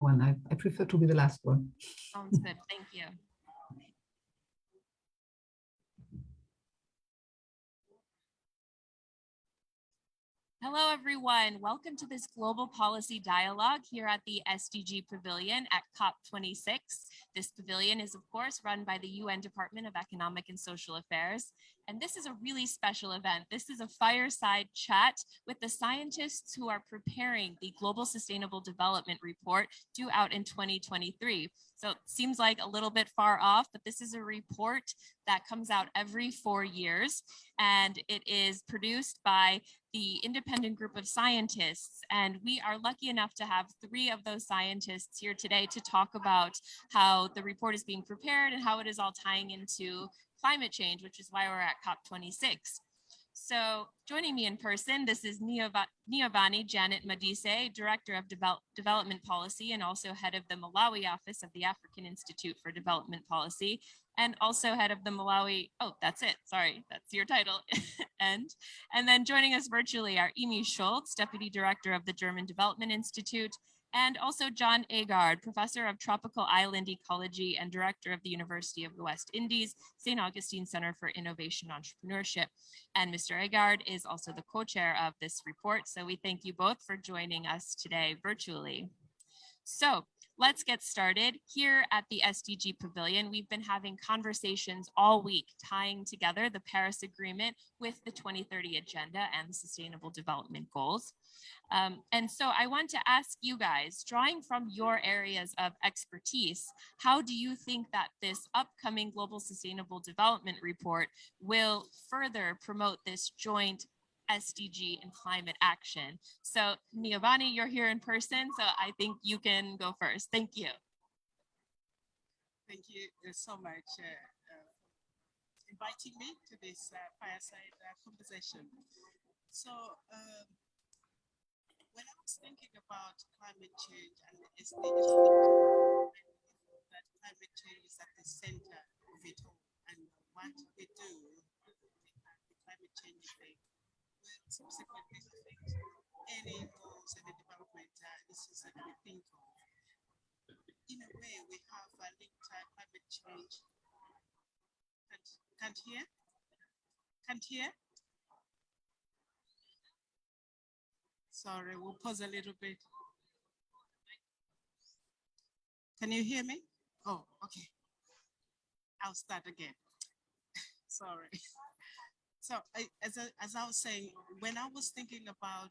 one. I prefer to be the last one. Sounds good. Thank you. Hello, everyone. Welcome to this global policy dialogue here at the SDG Pavilion at COP26. This pavilion is, of course, run by the UN Department of Economic and Social Affairs. And this is a really special event. This is a fireside chat with the scientists who are preparing the Global Sustainable Development Report due out in 2023. So it seems like a little bit far off, but this is a report that comes out every 4 years, and it is produced by the independent group of scientists. And we are lucky enough to have 3 of those scientists here today to talk about how the report is being prepared and how it is all tying into climate change, which is why we're at COP26. So joining me in person, this is Niavani Janet Madise, Director of Development Policy and also head of the Malawi office of the African Institute for Development Policy, and also head of the Malawi, oh, that's it, sorry, that's your title. and then joining us virtually are Emi Schultz, Deputy Director of the German Development Institute, and also John Agard, Professor of Tropical Island Ecology and Director of the University of the West Indies, St. Augustine Center for Innovation Entrepreneurship. And Mr. Agard is also the co-chair of this report. So we thank you both for joining us today virtually. So let's get started. Here at the SDG Pavilion, we've been having conversations all week tying together the Paris Agreement with the 2030 Agenda and the Sustainable Development Goals. And so I want to ask you guys, drawing from your areas of expertise, how do you think that this upcoming Global Sustainable Development Report will further promote this joint SDG and climate action? So Niavani, you're here in person, so I think you can go first. Thank you. Thank you so much inviting me to this fireside conversation. So when I was thinking about climate change and the SDGs, that climate change is at the center of it all, and what we do with the climate change thing will subsequently affect any goals and the development issues that we think of. In a way, we have linked climate change. Can't hear? Can't hear? Sorry, we'll pause a little bit. Can you hear me? Oh, okay. I'll start again. Sorry. So as I was saying, when I was thinking about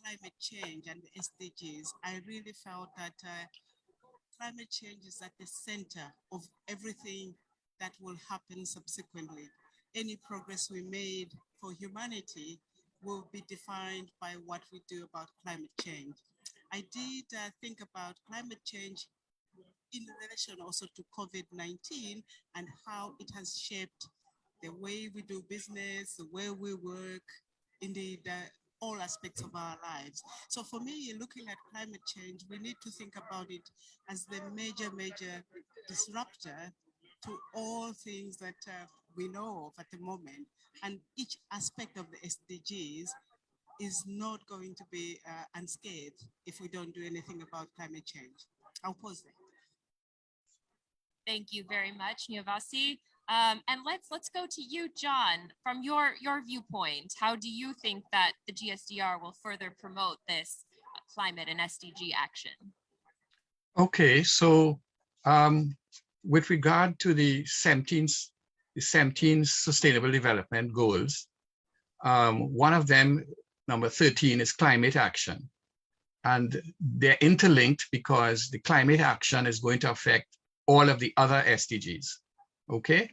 climate change and the SDGs, I really felt that climate change is at the center of everything that will happen subsequently. Any progress we made for humanity will be defined by what we do about climate change. I did think about climate change in relation also to COVID-19 and how it has shaped the way we do business, the way we work, indeed, all aspects of our lives. So for me, looking at climate change, we need to think about it as the major disruptor to all things that we know of at the moment. And each aspect of the SDGs is not going to be unscathed if we don't do anything about climate change. I'll pause there. Thank you very much, Niavasi. And let's go to you, John. From your viewpoint, how do you think that the GSDR will further promote this climate and SDG action? Okay, so with regard to the 17 Sustainable Development Goals, one of them, number 13, is climate action. And they're interlinked because the climate action is going to affect all of the other SDGs. Okay,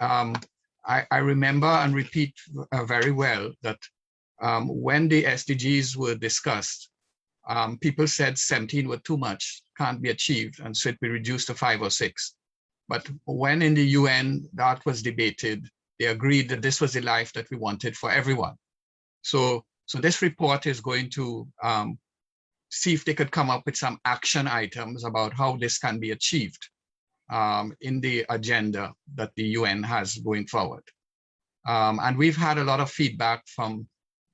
I remember and repeat very well that when the SDGs were discussed, people said 17 were too much, can't be achieved, and so it be reduced to 5 or 6. But when in the UN that was debated, they agreed that this was the life that we wanted for everyone. So this report is going to see if they could come up with some action items about how this can be achieved in the agenda that the UN has going forward. And we've had a lot of feedback from,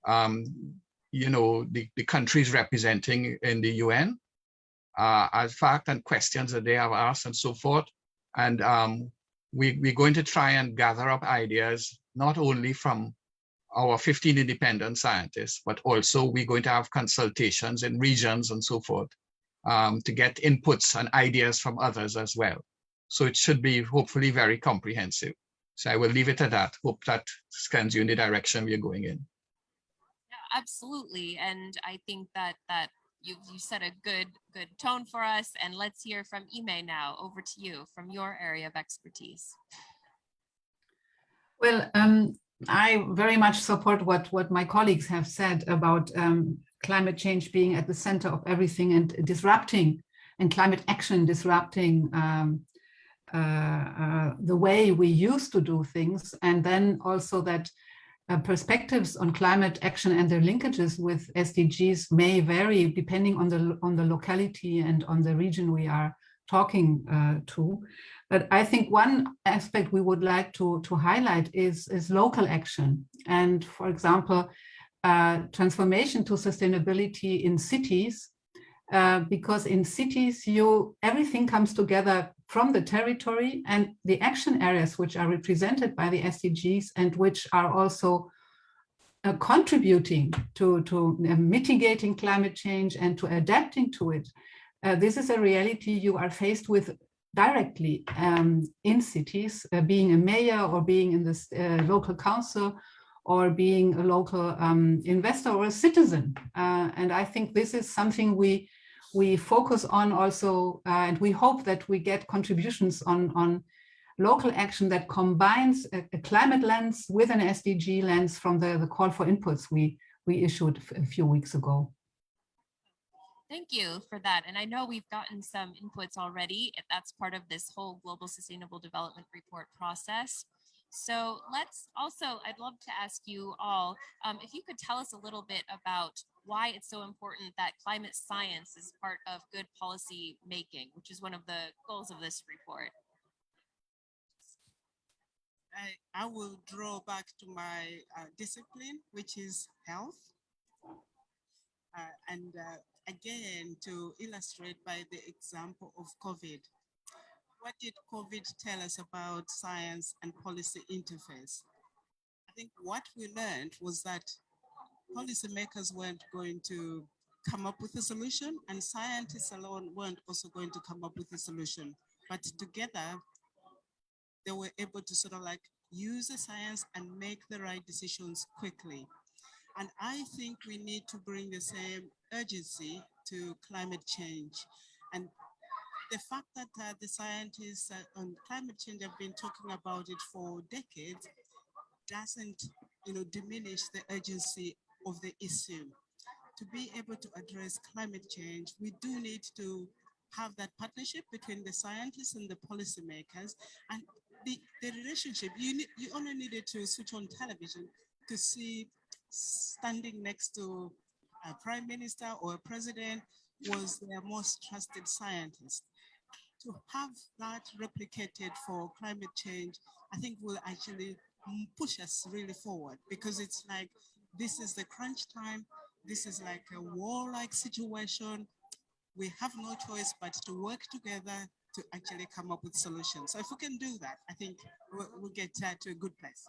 the countries representing in the UN. artifacts and questions that they have asked and so forth. And we're going to try and gather up ideas, not only from our 15 independent scientists, but also we're going to have consultations in regions and so forth to get inputs and ideas from others as well. So it should be hopefully very comprehensive. So I will leave it at that. Hope that sends you in the direction we are going in. Yeah, absolutely. And I think that you set a good tone for us. And let's hear from Ime now. Over to you from your area of expertise. Well, I very much support what my colleagues have said about climate change being at the center of everything and disrupting, and climate action disrupting the way we used to do things. And then also that perspectives on climate action and their linkages with SDGs may vary depending on the locality and on the region we are talking to. But I think one aspect we would like to highlight is local action. And for example, transformation to sustainability in cities, because in cities, everything comes together from the territory, and the action areas which are represented by the SDGs and which are also contributing to mitigating climate change and to adapting to it. This is a reality you are faced with directly in cities, being a mayor or being in this local council or being a local investor or a citizen. And I think this is something we focus on also, and we hope that we get contributions on local action that combines a climate lens with an SDG lens from the call for inputs we issued a few weeks ago. Thank you for that. And I know we've gotten some inputs already. That's part of this whole Global Sustainable Development Report process. So I'd love to ask you all, if you could tell us a little bit about why it's so important that climate science is part of good policy making, which is one of the goals of this report. I will draw back to my discipline, which is health. Again, to illustrate by the example of COVID. What did COVID tell us about science and policy interface? I think what we learned was that policymakers weren't going to come up with a solution, and scientists alone weren't also going to come up with a solution. But together, they were able to sort of like use the science and make the right decisions quickly. And I think we need to bring the same urgency to climate change. And the fact that the scientists on climate change have been talking about it for decades doesn't, diminish the urgency of the issue. To be able to address climate change, we do need to have that partnership between the scientists and the policymakers, and the relationship. You only needed to switch on television to see standing next to a prime minister or a president was their most trusted scientist. To have that replicated for climate change, I think will actually push us really forward, because it's like, this is the crunch time. This is like a war-like situation. We have no choice but to work together to actually come up with solutions. So if we can do that, I think we'll get to a good place.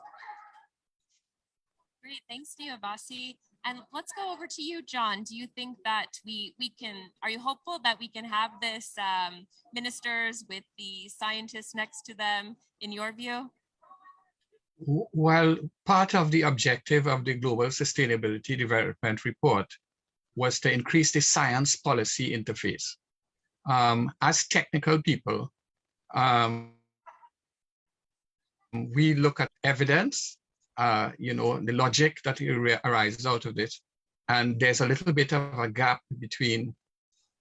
Great, thanks to you, Abasi. And let's go over to you, John. Do you think that we can, are you hopeful that we can have this ministers with the scientists next to them, in your view? Well, part of the objective of the Global Sustainability Development Report was to increase the science policy interface. As technical people, we look at evidence, the logic that arises out of it. And there's a little bit of a gap between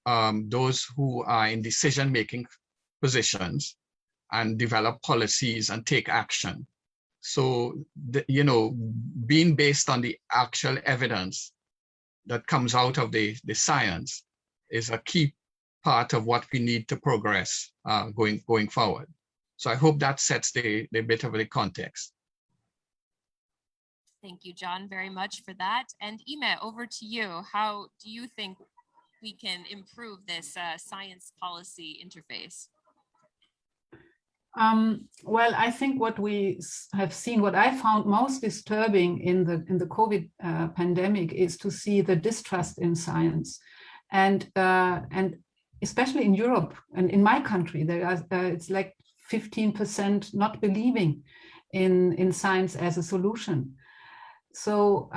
those who are in decision-making positions and develop policies and take action. So, being based on the actual evidence that comes out of the science is a key part of what we need to progress going forward. So I hope that sets the bit of the context. Thank you, John, very much for that. And Ime, over to you. How do you think we can improve this science policy interface? Well, I think what we have seen, what I found most disturbing in the COVID pandemic is to see the distrust in science, and especially in Europe and in my country, there are it's like 15% not believing in science as a solution. So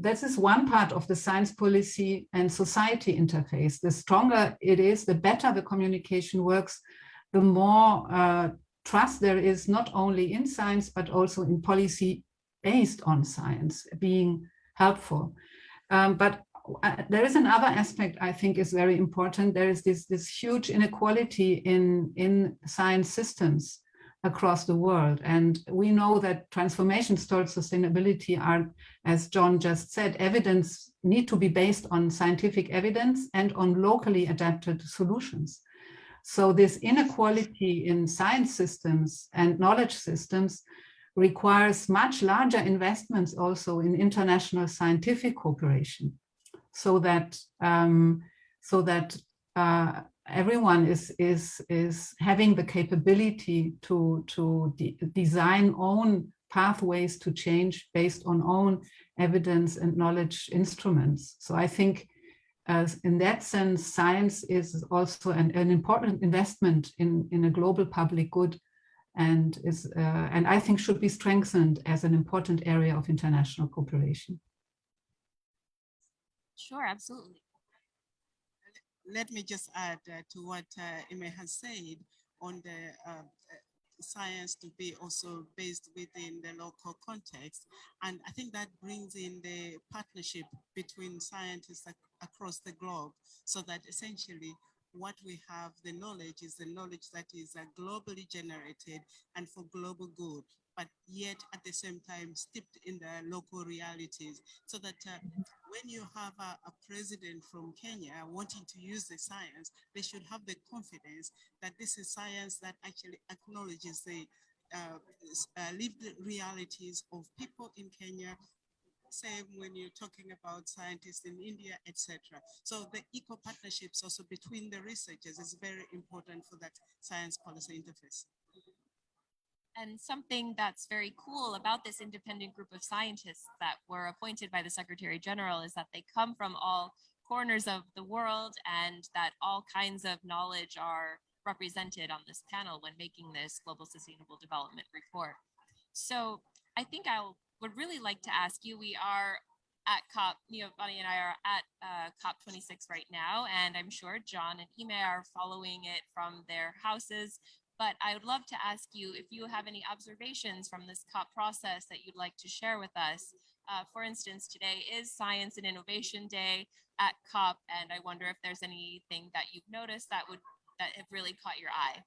this is one part of the science policy and society interface. The stronger it is, the better the communication works, the more trust there is not only in science, but also in policy based on science being helpful. But there is another aspect I think is very important. There is this huge inequality in science systems across the world. And we know that transformations towards sustainability are, as John just said, evidence need to be based on scientific evidence and on locally adapted solutions. So this inequality in science systems and knowledge systems requires much larger investments also in international scientific cooperation, so that everyone is having the capability to design own pathways to change based on own evidence and knowledge instruments. So I think in that sense, science is also an important investment in a global public good, and I think should be strengthened as an important area of international cooperation. Sure, absolutely. Let me just add to what Ime has said on the science to be also based within the local context. And I think that brings in the partnership between scientists across the globe, so that essentially what we have, the knowledge is the knowledge that is globally generated and for global good, but yet at the same time steeped in the local realities, so that when you have a president from Kenya wanting to use the science, they should have the confidence that this is science that actually acknowledges the lived realities of people in Kenya. Same when you're talking about scientists in India, etc. So the eco partnerships also between the researchers is very important for that science policy interface. And something that's very cool about this independent group of scientists that were appointed by the Secretary General is that they come from all corners of the world, and that all kinds of knowledge are represented on this panel when making this Global Sustainable Development Report. So I think I would really like to ask you, we are at Bonnie and I are at COP26 right now, and I'm sure John and Ime are following it from their houses. But I would love to ask you if you have any observations from this COP process that you'd like to share with us. For instance, today is Science and Innovation Day at COP, and I wonder if there's anything that you've noticed that have really caught your eye.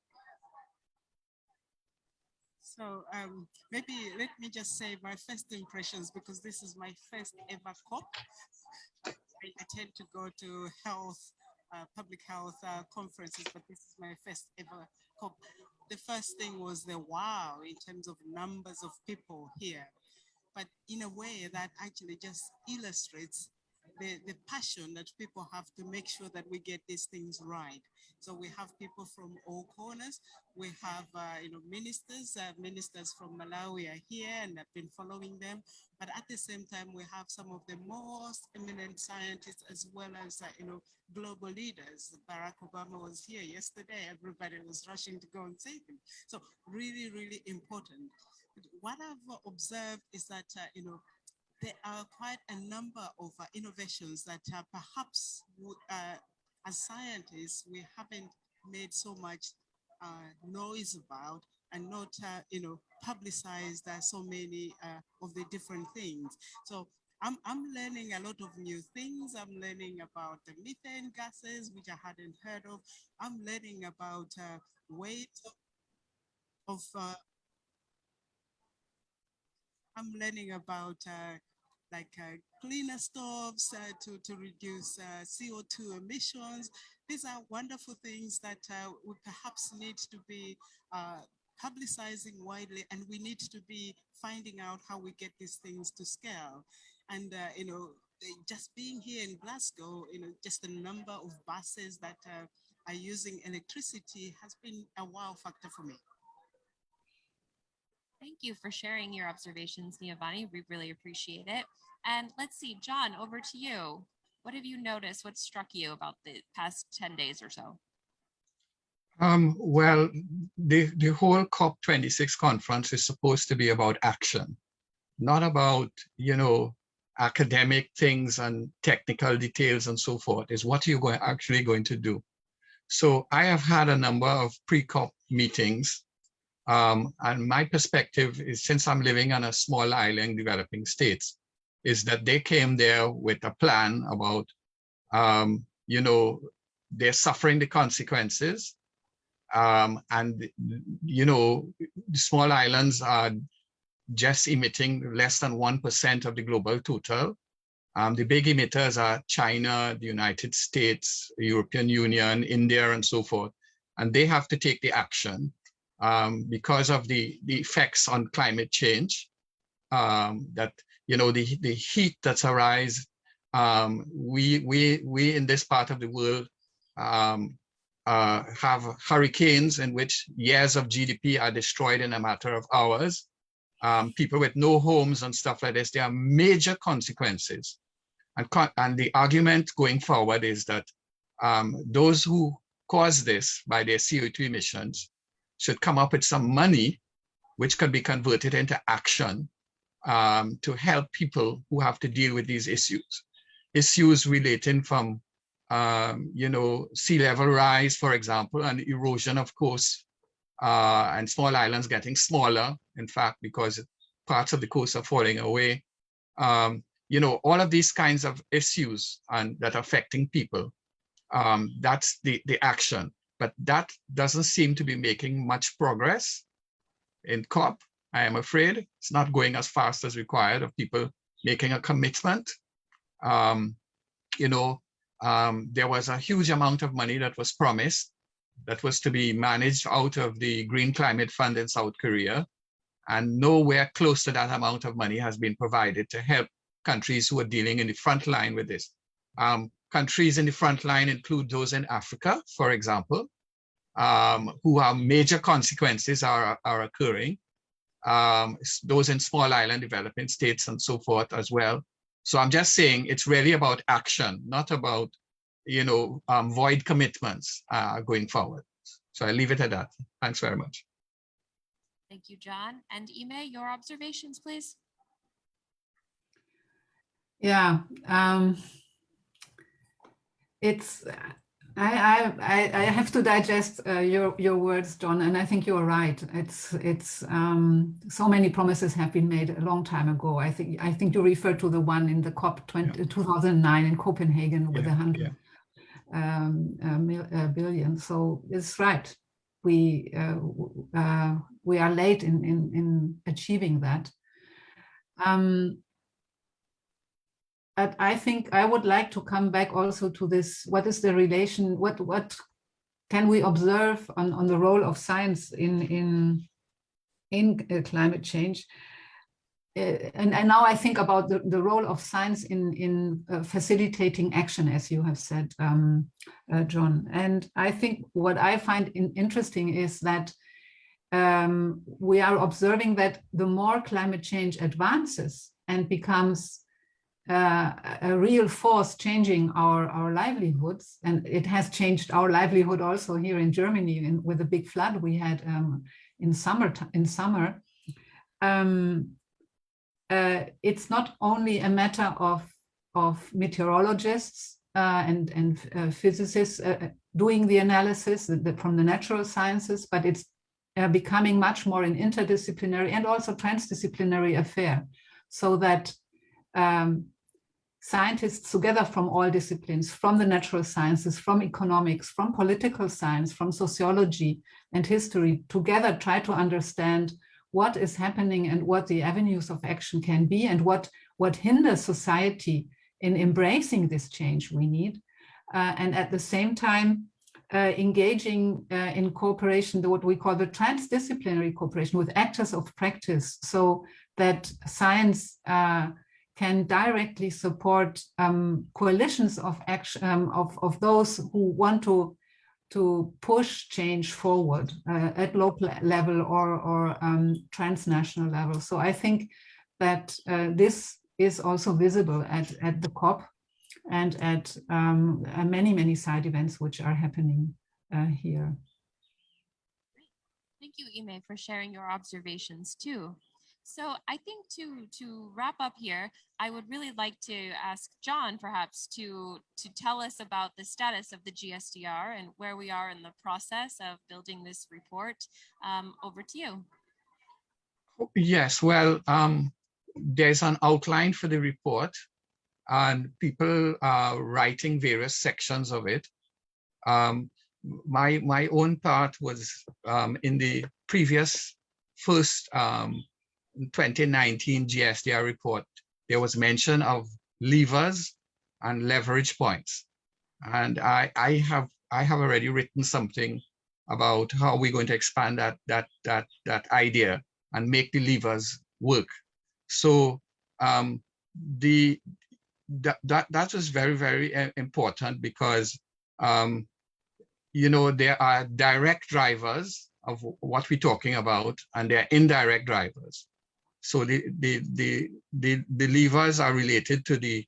So maybe let me just say my first impressions, because this is my first ever COP. I tend to go to public health conferences, but this is my first ever COP. The first thing was the wow in terms of numbers of people here, but in a way that actually just illustrates the passion that people have to make sure that we get these things right. So we have people from all corners. We have ministers from Malawi are here, and I've been following them. But at the same time, we have some of the most eminent scientists, as well as global leaders. Barack Obama was here yesterday. Everybody was rushing to go and see him. So really, really important. What I've observed is that there are quite a number of innovations that perhaps as scientists we haven't made so much noise about, and not publicized so many of the different things. So I'm learning a lot of new things. I'm learning about the methane gases, which I hadn't heard of. I'm learning about ways of I'm learning about cleaner stoves to reduce CO2 emissions. These are wonderful things that we perhaps need to be publicizing widely, and we need to be finding out how we get these things to scale. And just being here in Glasgow, just the number of buses that are using electricity has been a wow factor for me. Thank you for sharing your observations, Niavani. We really appreciate it. And let's see, John, over to you. What have you noticed? What struck you about the past 10 days or so? Well, the whole COP26 conference is supposed to be about action, not about, academic things and technical details and so forth. Is what you're actually going to do. So I have had a number of pre-COP meetings, and my perspective is, since I'm living on a small island developing states, is that they came there with a plan about, they're suffering the consequences. And, the small islands are just emitting less than 1% of the global total. The big emitters are China, the United States, the European Union, India, and so forth. And they have to take the action because of the effects on climate change, that, the heat that's arise. We in this part of the world have hurricanes in which years of GDP are destroyed in a matter of hours. People with no homes and stuff like this, there are major consequences. And the argument going forward is that those who cause this by their CO2 emissions should come up with some money which can be converted into action to help people who have to deal with these issues relating from sea level rise, for example, and erosion, of course, and small islands getting smaller, in fact, because parts of the coast are falling away. All of these kinds of issues and that are affecting people, that's the action. But that doesn't seem to be making much progress in COP. I am afraid it's not going as fast as required of people making a commitment. There was a huge amount of money that was promised that was to be managed out of the Green Climate Fund in South Korea. And nowhere close to that amount of money has been provided to help countries who are dealing in the front line with this. Countries in the front line include those in Africa, for example, who have major consequences are occurring. Those in small island developing states and so forth as well. So I'm just saying it's really about action, not about, void commitments going forward. So I leave it at that. Thanks very much. Thank you, John. And Ime, your observations, please. Yeah, I have to digest your words, John, and I think you're right. It's so many promises have been made a long time ago. I think you referred to the one in the COP 2009 in Copenhagen with 100 billion. So it's right. We are late in achieving that. But I think I would like to come back also to this. What is the relation? What can we observe on the role of science in climate change? And now I think about the role of science in facilitating action, as you have said, John. And I think what I find interesting is that we are observing that the more climate change advances and becomes a real force changing our livelihoods, and it has changed our livelihood also here in Germany with the big flood we had in summer. It's not only a matter of meteorologists and physicists doing the analysis from the natural sciences, but it's becoming much more an interdisciplinary and also transdisciplinary affair, so that scientists together from all disciplines, from the natural sciences, from economics, from political science, from sociology and history, together try to understand what is happening and what the avenues of action can be, and what hinders society in embracing this change we need. And at the same time, engaging in cooperation, what we call the transdisciplinary cooperation with actors of practice, so that science can directly support coalitions of action of those who want to push change forward at local level or transnational level. So I think that this is also visible at the COP and at many side events which are happening here. Thank you, Ime, for sharing your observations too. So I think to wrap up here, I would really like to ask John perhaps to tell us about the status of the GSDR and where we are in the process of building this report. Over to you. Yes, well, there's an outline for the report and people are writing various sections of it. My own part was in the previous first 2019 GSDR report. There was mention of levers and leverage points, and I have already written something about how we're going to expand that idea and make the levers work. So that was very important because you know, there are direct drivers of what we're talking about, and there are indirect drivers. So the levers are related to the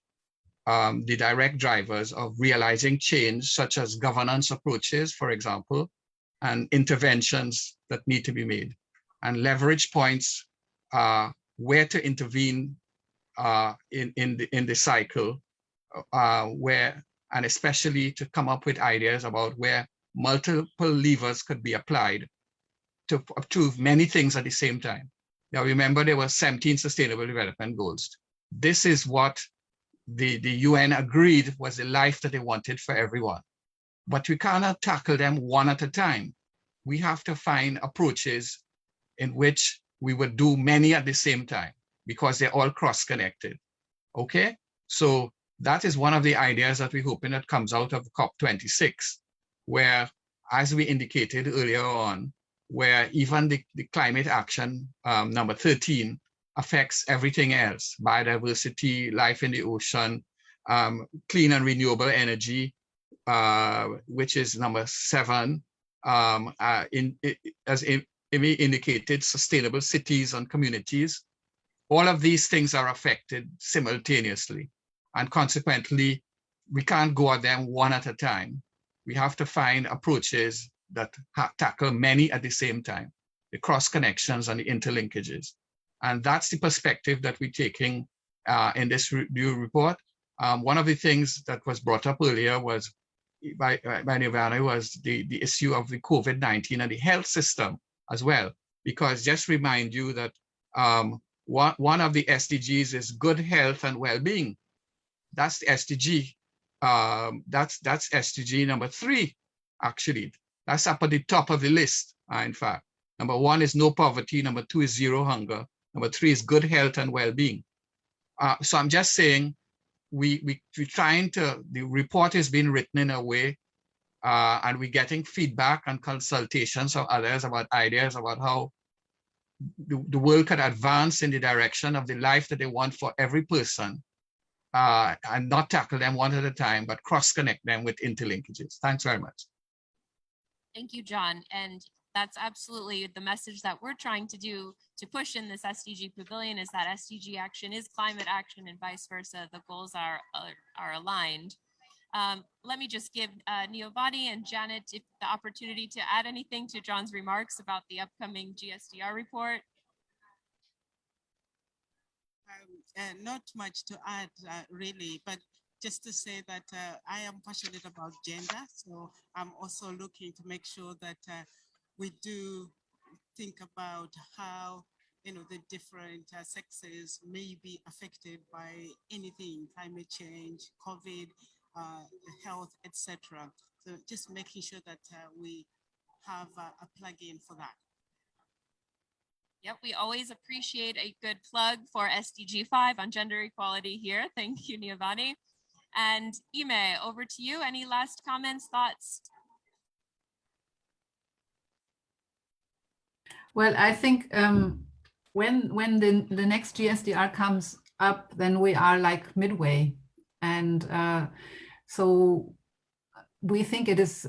direct drivers of realizing change, such as governance approaches, for example, and interventions that need to be made. And leverage points are where to intervene in the cycle, and especially to come up with ideas about where multiple levers could be applied to achieve many things at the same time. Now, remember, there were 17 Sustainable Development Goals. This is what the UN agreed was the life that they wanted for everyone. But we cannot tackle them one at a time. We have to find approaches in which we would do many at the same time because they're all cross-connected. Okay? So that is one of the ideas that we're hoping that comes out of COP26, where, as we indicated earlier on, where even the climate action number 13 affects everything else: biodiversity, life in the ocean, clean and renewable energy, which is number 7, as Amy indicated, sustainable cities and communities. All of these things are affected simultaneously, and consequently, we can't go at them one at a time. We have to find approaches that tackle many at the same time, the cross connections and the interlinkages. And that's the perspective that we're taking in this review report. One of the things that was brought up earlier was by Nirvana was the issue of the COVID-19 and the health system as well, because just remind you that one of the SDGs is good health and well-being. That's the SDG. That's SDG number 3, actually. That's up at the top of the list, in fact. Number 1 is no poverty. Number 2 is zero hunger. Number 3 is good health and well-being. So I'm just saying, we're trying to, the report is being written in a way, and we're getting feedback and consultations of others about ideas about how the world could advance in the direction of the life that they want for every person, and not tackle them one at a time, but cross-connect them with interlinkages. Thanks very much. Thank you, John. And that's absolutely the message that we're trying to do to push in this SDG Pavilion, is that SDG action is climate action and vice versa. The goals are aligned. Let me just give Neovani and Janet the opportunity to add anything to John's remarks about the upcoming GSDR report. Not much to add, really, but just to say that I am passionate about gender, so I'm also looking to make sure that we do think about how, you know, the different sexes may be affected by anything: climate change, COVID, health, etc. So just making sure that we have a plug-in for that. Yep, we always appreciate a good plug for SDG 5 on gender equality here. Thank you, Neovani. And Ime, over to you. Any last comments, thoughts? Well, I think when the next GSDR comes, up, then we are like midway. And so we think it is,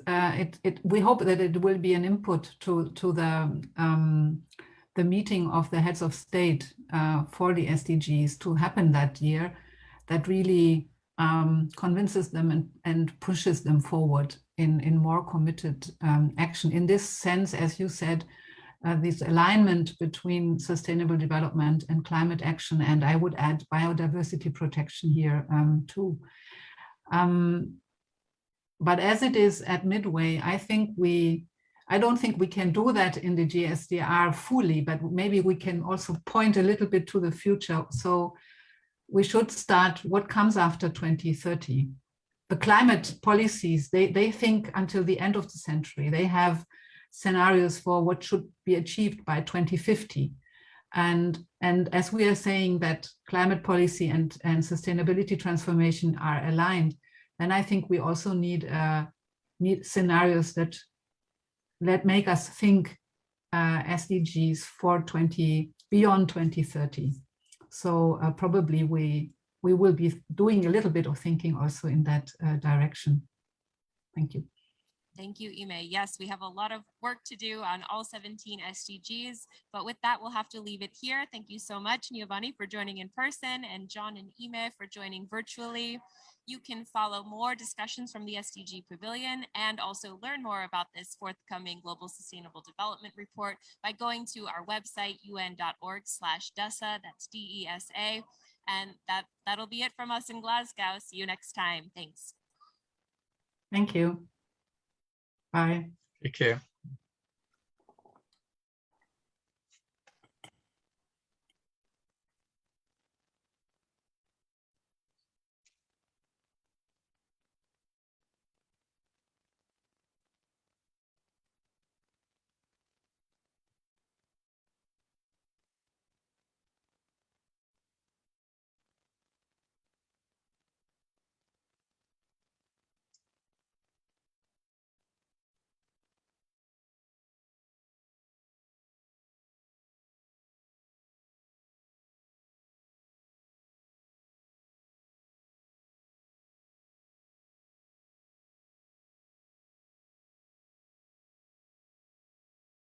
we hope that it will be an input to the meeting of the heads of state for the SDGs to happen that year, that really convinces them and pushes them forward in more committed action. In this sense, as you said, this alignment between sustainable development and climate action, and I would add biodiversity protection here too. But as it is at midway, I don't think we can do that in the GSDR fully, but maybe we can also point a little bit to the future. So we should start what comes after 2030. The climate policies, they think until the end of the century. They have scenarios for what should be achieved by 2050. And as we are saying that climate policy and sustainability transformation are aligned, then I think we also need scenarios that make us think SDGs for beyond 2030. So probably we will be doing a little bit of thinking also in that direction. Thank you. Thank you, Ime. Yes, we have a lot of work to do on all 17 SDGs, but with that, we'll have to leave it here. Thank you so much, Giovanni, for joining in person, and John and Ime for joining virtually. You can follow more discussions from the SDG Pavilion and also learn more about this forthcoming Global Sustainable Development Report by going to our website, un.org/DESA, that's DESA. And that'll be it from us in Glasgow. See you next time. Thanks. Thank you. Bye. Take care.